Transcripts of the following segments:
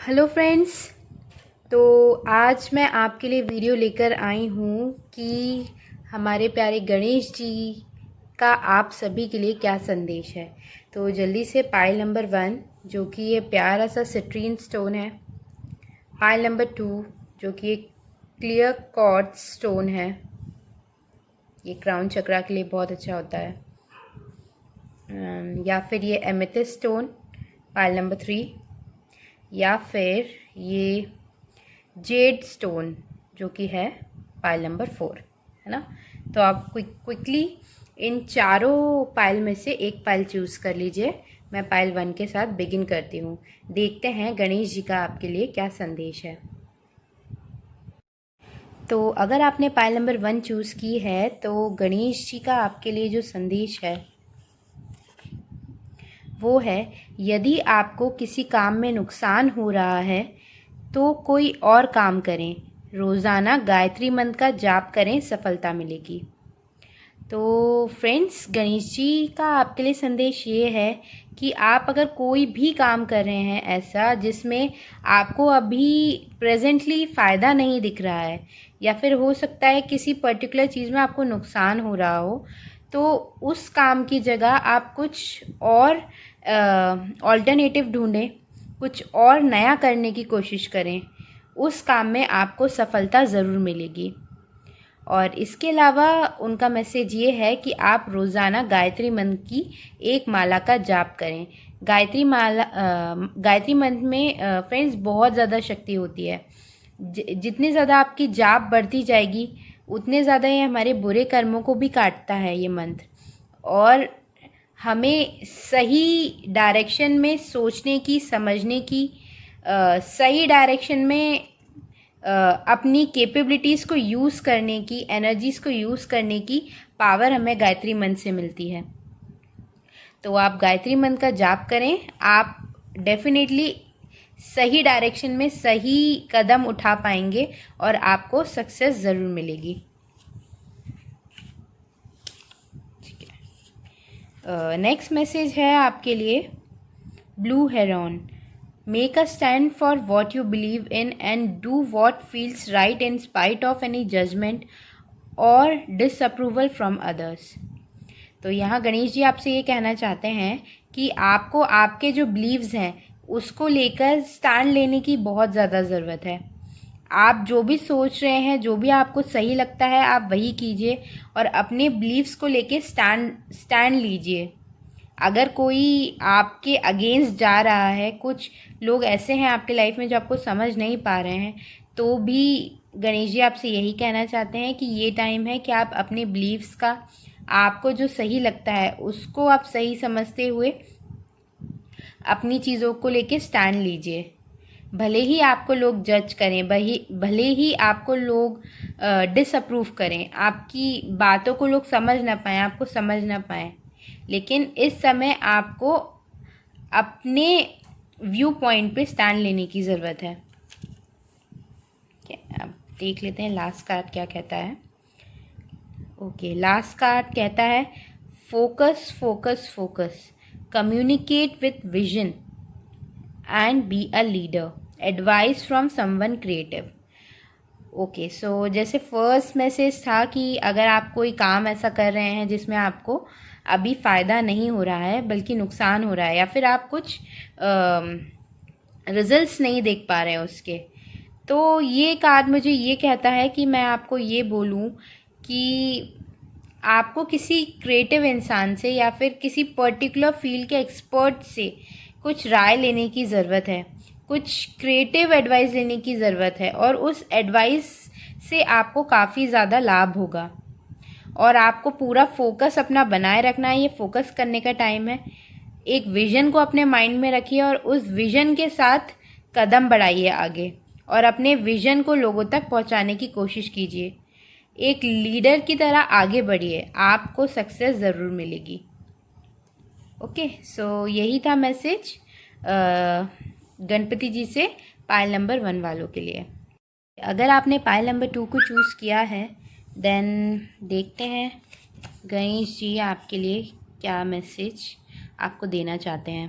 Hello friends. तो आज मैं आपके लिए वीडियो लेकर आई हूँ कि हमारे प्यारे गणेश जी का आप सभी के लिए क्या संदेश है। तो जल्दी से पाइल नंबर 1 जो कि ये प्यारा सा सिट्रीन स्टोन है, पाइल नंबर 2 जो कि एक क्लियर क्वार्ट्ज स्टोन है, ये क्राउन चक्रा के लिए बहुत अच्छा होता है, या फिर ये एमेथिस्ट स्टोन पाइल नंबर 3, या फिर ये जेड स्टोन जो कि है पाइल नंबर 4, है ना। तो आप क्विकली इन चारों पाइल में से एक पाइल चूज़ कर लीजिए। मैं पाइल 1 के साथ बिगिन करती हूँ। देखते हैं गणेश जी का आपके लिए क्या संदेश है। तो अगर आपने पाइल नंबर 1 चूज़ की है तो गणेश जी का आपके लिए जो संदेश है वो है, यदि आपको किसी काम में नुकसान हो रहा है तो कोई और काम करें, रोज़ाना गायत्री मंत्र का जाप करें, सफलता मिलेगी। तो फ्रेंड्स, गणेश जी का आपके लिए संदेश ये है कि आप अगर कोई भी काम कर रहे हैं ऐसा जिसमें आपको अभी प्रेजेंटली फ़ायदा नहीं दिख रहा है, या फिर हो सकता है किसी पर्टिकुलर चीज़ में आपको नुकसान हो रहा हो, तो उस काम की जगह आप कुछ और ऑल्टरनेटिव ढूंढें, कुछ और नया करने की कोशिश करें। उस काम में आपको सफलता ज़रूर मिलेगी। और इसके अलावा उनका मैसेज ये है कि आप रोज़ाना गायत्री मंत्र की एक माला का जाप करें। गायत्री मंत्र में फ्रेंड्स बहुत ज़्यादा शक्ति होती है। जितनी ज़्यादा आपकी जाप बढ़ती जाएगी उतने ज़्यादा ये हमारे बुरे कर्मों को भी काटता है ये मंत्र, और हमें सही डायरेक्शन में सोचने की, समझने की, सही डायरेक्शन में अपनी कैपेबिलिटीज़ को यूज़ करने की, एनर्जीज़ को यूज़ करने की पावर हमें गायत्री मंत्र से मिलती है। तो आप गायत्री मंत्र का जाप करें, आप डेफिनेटली सही डायरेक्शन में सही कदम उठा पाएंगे और आपको सक्सेस ज़रूर मिलेगी। ठीक है, नेक्स्ट मैसेज है आपके लिए, blue heron. Make a stand for what you believe in and do what feels right in spite of any judgment or disapproval from others. तो यहाँ गणेश जी आपसे ये कहना चाहते हैं कि आपको आपके जो बिलीव्स हैं उसको लेकर स्टैंड लेने की बहुत ज़्यादा ज़रूरत है। आप जो भी सोच रहे हैं, जो भी आपको सही लगता है, आप वही कीजिए और अपने बिलीव्स को लेके स्टैंड लीजिए। अगर कोई आपके अगेंस्ट जा रहा है, कुछ लोग ऐसे हैं आपके लाइफ में जो आपको समझ नहीं पा रहे हैं, तो भी गणेश जी आपसे यही कहना चाहते हैं कि ये टाइम है कि आप अपने बिलीव्स का, आपको जो सही लगता है उसको आप सही समझते हुए अपनी चीज़ों को लेके स्टैंड लीजिए। भले ही आपको लोग जज करें, भले ही आपको लोग डिसअप्रूव करें, आपकी बातों को लोग समझ ना पाएँ, आपको समझ ना पाएँ, लेकिन इस समय आपको अपने व्यू पॉइंट पे स्टैंड लेने की ज़रूरत है। अब देख लेते हैं लास्ट कार्ड क्या कहता है। ओके, लास्ट कार्ड कहता है, focus focus focus, communicate with vision and be a leader, advice from someone creative. Okay, so जैसे फर्स्ट मैसेज था कि अगर आप कोई काम ऐसा कर रहे हैं जिसमें आपको अभी फ़ायदा नहीं हो रहा है बल्कि नुकसान हो रहा है, या फिर आप कुछ रिजल्ट्स नहीं देख पा रहे हैं उसके, तो ये कार्ड मुझे ये कहता है कि मैं आपको ये बोलूं कि आपको किसी क्रिएटिव इंसान से या फिर किसी पर्टिकुलर फील्ड के एक्सपर्ट से कुछ राय लेने की ज़रूरत है, कुछ क्रिएटिव एडवाइस लेने की ज़रूरत है, और उस एडवाइस से आपको काफ़ी ज़्यादा लाभ होगा। और आपको पूरा फोकस अपना बनाए रखना है, ये फोकस करने का टाइम है। एक विज़न को अपने माइंड में रखिए और उस विज़न के साथ कदम बढ़ाइए आगे, और अपने विज़न को लोगों तक पहुंचाने की कोशिश कीजिए। एक लीडर की तरह आगे बढ़िए, आपको सक्सेस ज़रूर मिलेगी। ओके, सो यही था मैसेज गणपति जी से पाइल नंबर 1 वालों के लिए। अगर आपने पाइल नंबर 2 को चूज़ किया है, देन देखते हैं गणेश जी आपके लिए क्या मैसेज आपको देना चाहते हैं।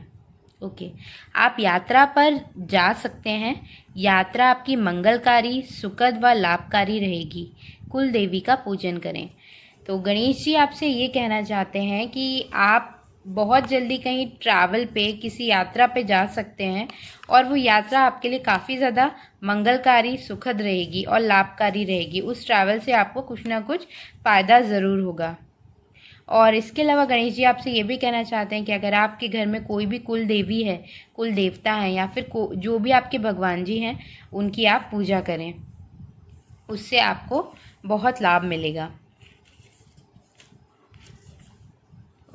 ओके, आप यात्रा पर जा सकते हैं। यात्रा आपकी मंगलकारी, सुखद व लाभकारी रहेगी। कुल देवी का पूजन करें। तो गणेश जी आपसे ये कहना चाहते हैं कि आप बहुत जल्दी कहीं ट्रैवल पे, किसी यात्रा पे जा सकते हैं और वो यात्रा आपके लिए काफ़ी ज़्यादा मंगलकारी, सुखद रहेगी और लाभकारी रहेगी। उस ट्रैवल से आपको कुछ ना कुछ फ़ायदा ज़रूर होगा। और इसके अलावा गणेश जी आपसे ये भी कहना चाहते हैं कि अगर आपके घर में कोई भी कुल देवी है, कुल देवता है या फिर जो भी आपके भगवान जी हैं, उनकी आप पूजा करें, उससे आपको बहुत लाभ मिलेगा।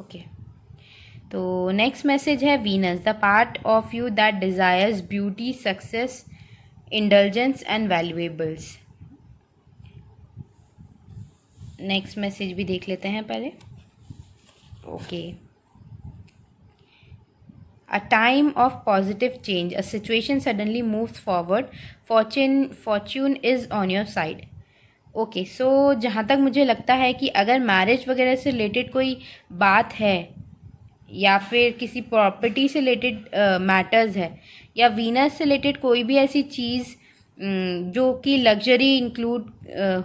ओके, तो नेक्स्ट मैसेज है Venus, the part of you that desires beauty, success, indulgence and valuables. Next message भी देख लेते हैं पहले। Okay, a time of positive change, a situation suddenly moves forward, fortune is on your side. Okay, so जहाँ तक मुझे लगता है कि अगर मैरिज वगैरह से रिलेटेड कोई बात है या फिर किसी प्रॉपर्टी से रिलेटेड मैटर्स है या वीनस से रिलेटेड कोई भी ऐसी चीज़ जो कि लग्जरी इंक्लूड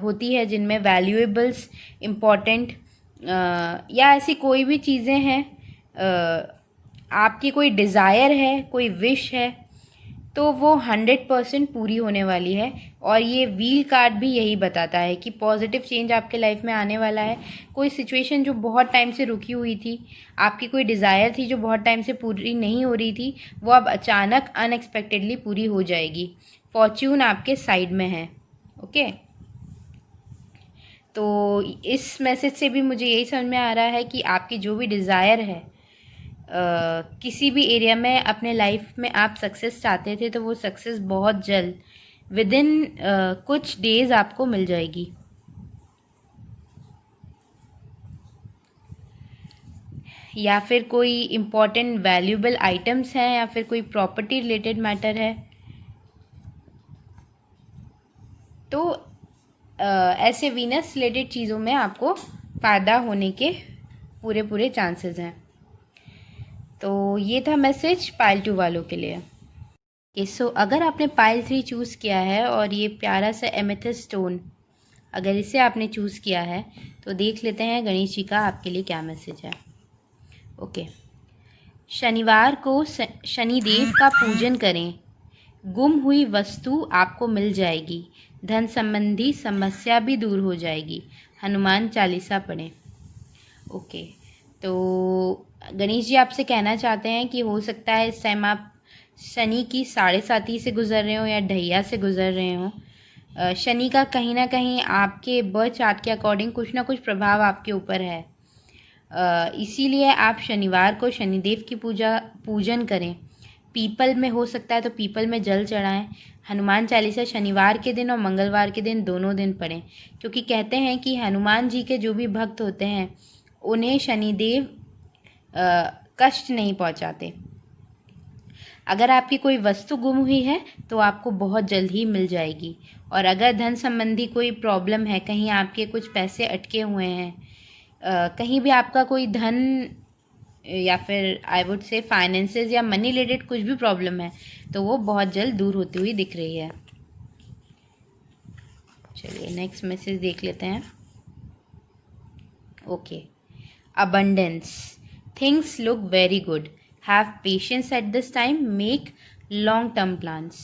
होती है, जिनमें वैल्यूएबल्स इम्पॉर्टेंट या ऐसी कोई भी चीज़ें हैं, आपकी कोई डिज़ायर है, कोई विश है, तो वो 100% पूरी होने वाली है। और ये व्हील कार्ड भी यही बताता है कि पॉजिटिव चेंज आपके लाइफ में आने वाला है। कोई सिचुएशन जो बहुत टाइम से रुकी हुई थी, आपकी कोई डिज़ायर थी जो बहुत टाइम से पूरी नहीं हो रही थी, वो अब अचानक अनएक्सपेक्टेडली पूरी हो जाएगी। फॉर्च्यून आपके साइड में है। ओके, तो इस मैसेज से भी मुझे यही समझ में आ रहा है कि आपकी जो भी डिज़ायर है, किसी भी एरिया में अपने लाइफ में आप सक्सेस चाहते थे, तो वो सक्सेस बहुत जल्द विदिन कुछ डेज आपको मिल जाएगी। या फिर कोई इम्पोर्टेंट वैल्यूएबल आइटम्स हैं या फिर कोई प्रॉपर्टी रिलेटेड मैटर है, तो ऐसे वीनस रिलेटेड चीज़ों में आपको फ़ायदा होने के पूरे चांसेस हैं। तो ये था मैसेज पाइल 2 वालों के लिए। सो अगर आपने पाइल 3 चूज़ किया है और ये प्यारा सा एमेथिस्ट स्टोन अगर इसे आपने चूज़ किया है, तो देख लेते हैं गणेश जी का आपके लिए क्या मैसेज है। ओके, शनिवार को शनिदेव का पूजन करें। गुम हुई वस्तु आपको मिल जाएगी। धन संबंधी समस्या भी दूर हो जाएगी। हनुमान चालीसा पढ़ें। ओके, तो गणेश जी आपसे कहना चाहते हैं कि हो सकता है इस टाइम आप शनि की 7.5 से गुजर रहे हो या ढैया से गुजर रहे हो। शनि का कहीं ना कहीं आपके बर्थ चार्ट के अकॉर्डिंग कुछ ना कुछ प्रभाव आपके ऊपर है। इसीलिए आप शनिवार को शनिदेव की पूजन करें। पीपल में हो सकता है तो पीपल में जल चढ़ाएं। हनुमान चालीसा शनिवार के दिन और मंगलवार के दिन दोनों दिन पढ़ें, क्योंकि कहते हैं कि हनुमान जी के जो भी भक्त होते हैं उन्हें शनिदेव कष्ट नहीं पहुंचाते। अगर आपकी कोई वस्तु गुम हुई है तो आपको बहुत जल्द ही मिल जाएगी। और अगर धन संबंधी कोई प्रॉब्लम है, कहीं आपके कुछ पैसे अटके हुए हैं, कहीं भी आपका कोई धन या फिर आई वुड से फाइनेंसेस या मनी रिलेटेड कुछ भी प्रॉब्लम है, तो वो बहुत जल्द दूर होती हुई दिख रही है। चलिए नेक्स्ट मैसेज देख लेते हैं। Okay, abundance, things look very good, have patience at this time, make long term plans।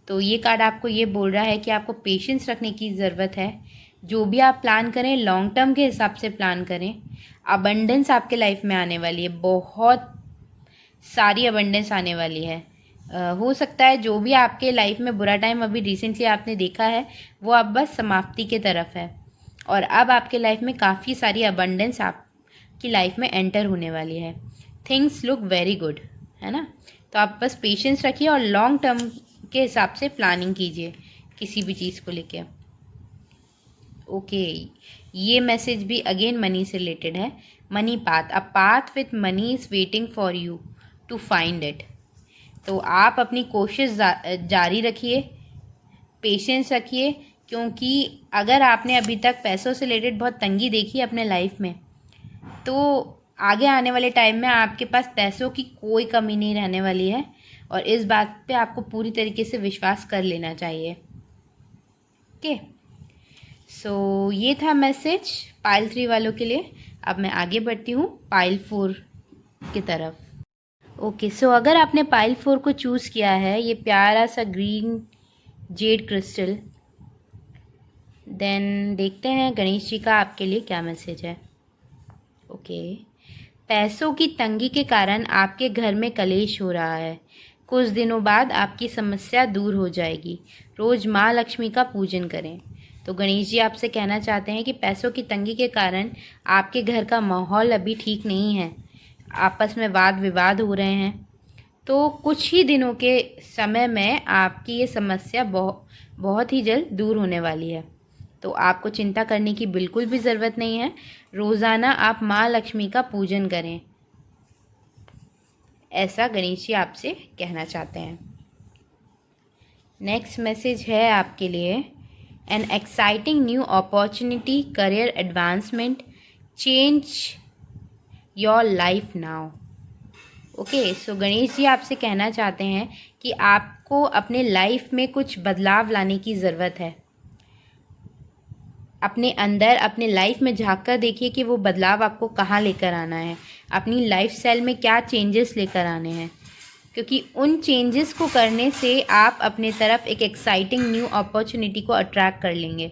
तो ये कार्ड आपको ये बोल रहा है कि आपको पेशेंस रखने की ज़रूरत है। जो भी आप प्लान करें लॉन्ग टर्म के हिसाब से प्लान करें। अबंडेंस आपके लाइफ में आने वाली है, बहुत सारी अबंडेंस आने वाली है। हो सकता है जो भी आपके लाइफ में बुरा टाइम अभी रिसेंटली आपने देखा है वो अब बस समाप्ति के तरफ है, और अब आपके लाइफ में काफ़ी सारी अबंडेंस आपकी लाइफ में एंटर होने वाली है। थिंग्स लुक वेरी गुड, है ना। तो आप बस पेशेंस रखिए और लॉन्ग टर्म के हिसाब से प्लानिंग कीजिए किसी भी चीज़ को लेके। ओके, ये मैसेज भी अगेन मनी से रिलेटेड है। Money path, a path with money is waiting for you to find it. तो आप अपनी कोशिश जारी रखिए, पेशेंस रखिए, क्योंकि अगर आपने अभी तक पैसों से रिलेटेड बहुत तंगी देखी अपने लाइफ में, तो आगे आने वाले टाइम में आपके पास पैसों की कोई कमी नहीं रहने वाली है और इस बात पे आपको पूरी तरीके से विश्वास कर लेना चाहिए। ओके, सो ये था मैसेज पाइल 3 वालों के लिए। अब मैं आगे बढ़ती हूँ पाइल 4 की तरफ। ओके, सो अगर आपने पाइल 4 को चूज़ किया है, ये प्यारा सा ग्रीन जेड क्रिस्टल, देन देखते हैं गणेश जी का आपके लिए क्या मैसेज है। ओके, पैसों की तंगी के कारण आपके घर में कलेश हो रहा है। कुछ दिनों बाद आपकी समस्या दूर हो जाएगी। रोज़ माँ लक्ष्मी का पूजन करें। तो गणेश जी आपसे कहना चाहते हैं कि पैसों की तंगी के कारण आपके घर का माहौल अभी ठीक नहीं है, आपस में वाद विवाद हो रहे हैं। तो कुछ ही दिनों के समय में आपकी ये समस्या बहुत ही जल्द दूर होने वाली है। तो आपको चिंता करने की बिल्कुल भी ज़रूरत नहीं है। रोज़ाना आप माँ लक्ष्मी का पूजन करें, ऐसा गणेश जी आपसे कहना चाहते हैं। नेक्स्ट मैसेज है आपके लिए, an exciting new opportunity, career advancement, change your life now. Okay, so Ganesh ji आपसे कहना चाहते हैं कि आपको अपने लाइफ में कुछ बदलाव लाने की ज़रूरत है। अपने अंदर, अपने लाइफ में झांक कर देखिए कि वो बदलाव आपको कहाँ लेकर आना है, अपनी लाइफ स्टाइल में क्या चेंजेस लेकर आने हैं, क्योंकि उन चेंजेस को करने से आप अपने तरफ एक एक्साइटिंग न्यू अपॉर्चुनिटी को अट्रैक्ट कर लेंगे।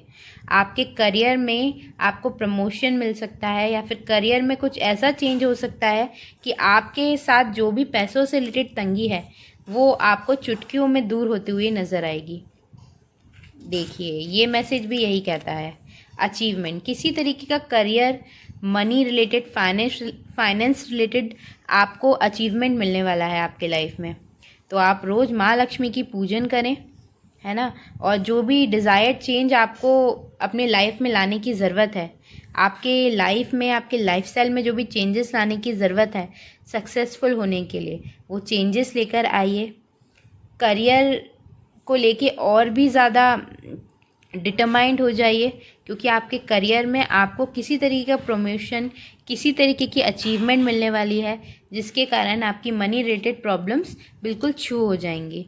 आपके करियर में आपको प्रमोशन मिल सकता है या फिर करियर में कुछ ऐसा चेंज हो सकता है कि आपके साथ जो भी पैसों से रिलेटेड तंगी है वो आपको चुटकियों में दूर होती हुई नज़र आएगी। देखिए, ये मैसेज भी यही कहता है। अचीवमेंट, किसी तरीके का career, money related, finance related आपको अचीवमेंट मिलने वाला है आपके लाइफ में। तो आप रोज़ माँ लक्ष्मी की पूजन करें, है ना, और जो भी डिज़ायर्ड चेंज आपको अपने लाइफ में लाने की ज़रूरत है, आपके लाइफ में, आपके लाइफस्टाइल में जो भी चेंजेस लाने की ज़रूरत है सक्सेसफुल होने के लिए, वो चेंजेस लेकर आइए। करियर को लेके और भी ज़्यादा डिटरमाइंड हो जाइए, क्योंकि आपके करियर में आपको किसी तरीके का प्रमोशन, किसी तरीके की अचीवमेंट मिलने वाली है, जिसके कारण आपकी मनी रिलेटेड प्रॉब्लम्स बिल्कुल छू हो जाएंगी।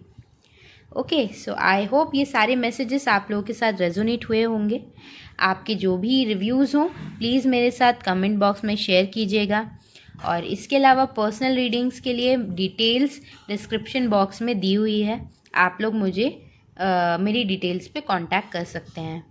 ओके, सो आई होप ये सारे मैसेजेस आप लोगों के साथ रेजोनेट हुए होंगे। आपके जो भी रिव्यूज़ हों प्लीज़ मेरे साथ कमेंट बॉक्स में शेयर कीजिएगा, और इसके अलावा पर्सनल रीडिंग्स के लिए डिटेल्स डिस्क्रिप्शन बॉक्स में दी हुई है। आप लोग मुझे मेरी डिटेल्स पे कांटेक्ट कर सकते हैं।